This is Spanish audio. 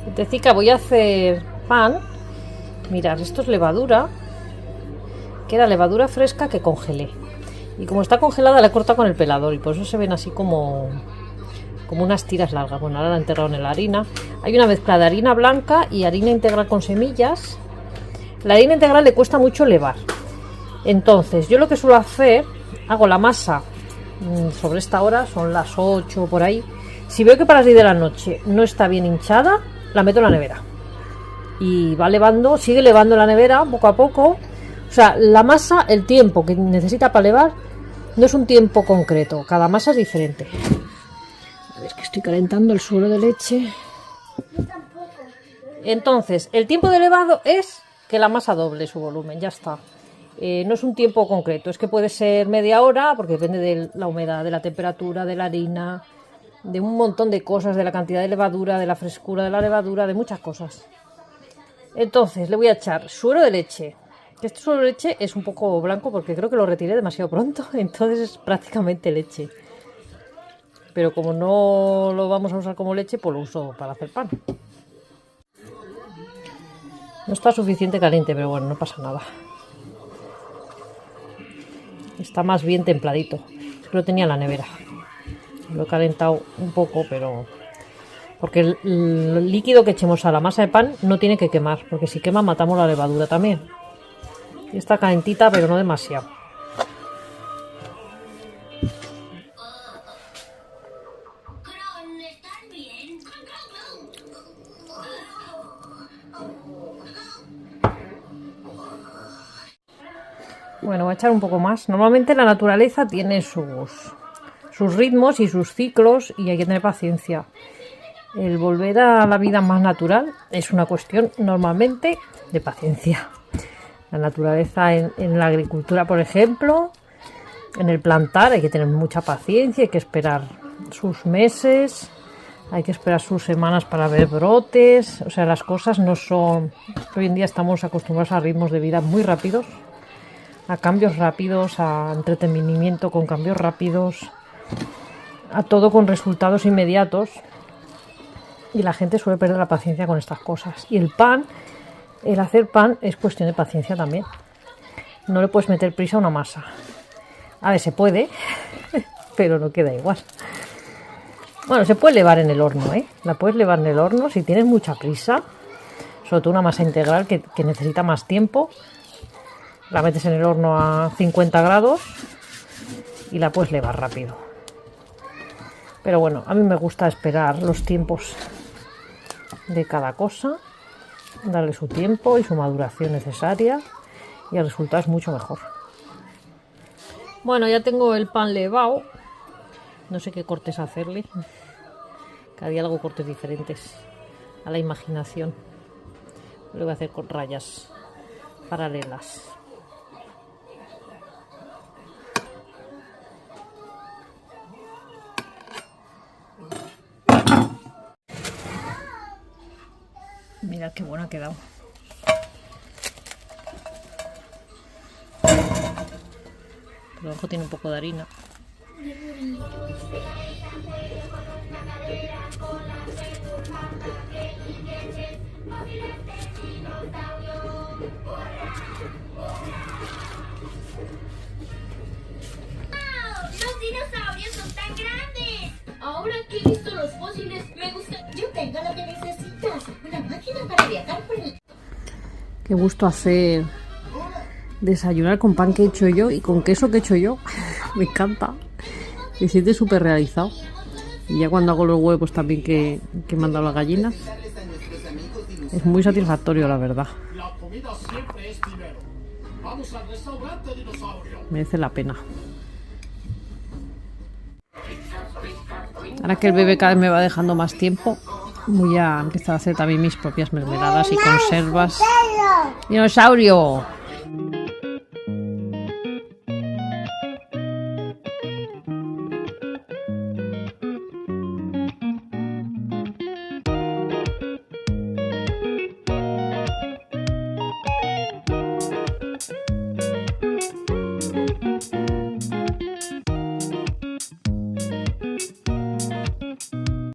Gentecica, voy a hacer pan. Mirad, esto es levadura, que era levadura fresca que congelé. Y como está congelada la he cortado con el pelador y por eso se ven así como unas tiras largas. Bueno, ahora la he enterrado en la harina. Hay una mezcla de harina blanca y harina integral con semillas. La harina integral le cuesta mucho levar. Entonces, yo lo que suelo hacer, hago la masa sobre esta hora, son las 8 por ahí. Si veo que para las 10 de la noche no está bien hinchada, la meto en la nevera. Y va levando, sigue levando en la nevera poco a poco. O sea, la masa, el tiempo que necesita para levar no es un tiempo concreto, cada masa es diferente. A ver, que estoy calentando el suero de leche. Entonces, el tiempo de levado es que la masa doble su volumen, ya está. No es un tiempo concreto, es que puede ser media hora, porque depende de la humedad, de la temperatura, de la harina, de un montón de cosas, de la cantidad de levadura, de la frescura de la levadura, de muchas cosas. Entonces, le voy a echar suero de leche. Este suero de leche es un poco blanco porque creo que lo retiré demasiado pronto, entonces es prácticamente leche. Pero como no lo vamos a usar como leche, pues lo uso para hacer pan. No está suficiente caliente, pero bueno, no pasa nada. Está más bien templadito. Es que lo tenía en la nevera. Lo he calentado un poco, pero... porque el líquido que echemos a la masa de pan no tiene que quemar, porque si quema matamos la levadura también. Y está calentita, pero no demasiado. Bueno, voy a echar un poco más. Normalmente la naturaleza tiene sus ritmos y sus ciclos y hay que tener paciencia. El volver a la vida más natural es una cuestión normalmente de paciencia. La naturaleza en la agricultura, por ejemplo, en el plantar hay que tener mucha paciencia, hay que esperar sus meses, hay que esperar sus semanas para ver brotes. O sea, las cosas no son... Hoy en día estamos acostumbrados a ritmos de vida muy rápidos, a cambios rápidos, a entretenimiento con cambios rápidos, a todo con resultados inmediatos. Y la gente suele perder la paciencia con estas cosas. Y el pan, el hacer pan es cuestión de paciencia también. No le puedes meter prisa a una masa. A ver, se puede, pero no queda igual. Bueno, se puede levar en el horno, ¿eh? La puedes levar en el horno si tienes mucha prisa. Sobre todo una masa integral que necesita más tiempo. La metes en el horno a 50 grados y la puedes levar rápido. Pero bueno, a mí me gusta esperar los tiempos de cada cosa, darle su tiempo y su maduración necesaria y el resultado es mucho mejor. Bueno, ya tengo el pan levado. No sé qué cortes hacerle. Cada día hago cortes diferentes a la imaginación. Lo voy a hacer con rayas paralelas. Mirad qué bueno ha quedado. Por debajo tiene un poco de harina. ¡Los dinosaurios son tan grandes! Ahora que he visto los fósiles, me gusta. Yo tengo lo que necesitas. Una máquina para viajar por el... Qué gusto hacer desayunar con pan que he hecho yo y con queso que he hecho yo. Me encanta. Me siento súper realizado. Y ya cuando hago los huevos también que me han dado las gallinas. Es muy satisfactorio, la verdad. Merece la pena. Ahora que el bebé cada vez me va dejando más tiempo, voy a empezar a hacer también mis propias mermeladas y conservas. ¡Dinosaurio!